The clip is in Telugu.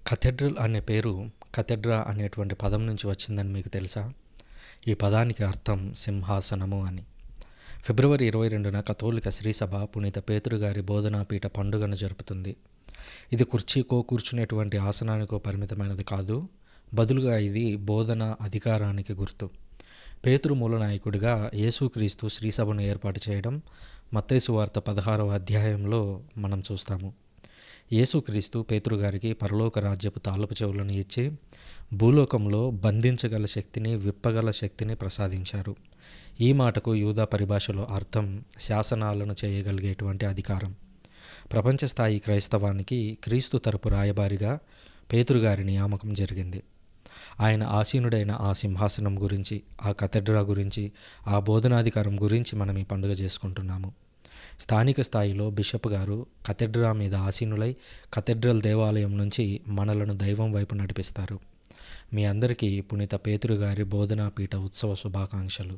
కథెడ్రల్ అనే పేరు కథెడ్రా అనేటువంటి పదం నుంచి వచ్చిందని మీకు తెలుసా? ఈ పదానికి అర్థం సింహాసనము అని. ఫిబ్రవరి 22న కథోలిక శ్రీసభ పునీత పేతురు గారి బోధనాపీఠ పండుగను జరుపుతుంది. ఇది కుర్చీకో కూర్చునేటువంటి ఆసనానికో పరిమితమైనది కాదు, బదులుగా ఇది బోధన అధికారానికి గుర్తు. పేతురు మూలనాయకుడిగా యేసుక్రీస్తు శ్రీసభను ఏర్పాటు చేయడం మత్తయి సువార్త 16వ అధ్యాయంలో మనం చూస్తాము. యేసుక్రీస్తు పేతురు గారికి పరలోక రాజ్యపు తాళపు చెవులను ఇచ్చి భూలోకంలో బంధించగల శక్తిని, విప్పగల శక్తిని ప్రసాదించారు. ఈ మాటకు యూదా పరిభాషలో అర్థం శాసనాలను చేయగలిగేటువంటి అధికారం. ప్రపంచ స్థాయి క్రైస్తవానికి క్రీస్తు తరపు రాయబారిగా పేతురు గారి నియామకం జరిగింది. ఆయన ఆసీనుడైన ఆ సింహాసనం గురించి, ఆ కథెడ్రా గురించి, ఆ బోధనాధికారం గురించి మనం ఈ పండుగ చేసుకుంటున్నాము. స్థానిక స్థాయిలో బిషప్ గారు కథెడ్రా మీద ఆసీనులై కథెడ్రల్ దేవాలయం నుంచి మనలను దైవం వైపు నడిపిస్తారు. మీ అందరికీ పునీత పేతురు గారి బోధనాపీఠ ఉత్సవ శుభాకాంక్షలు.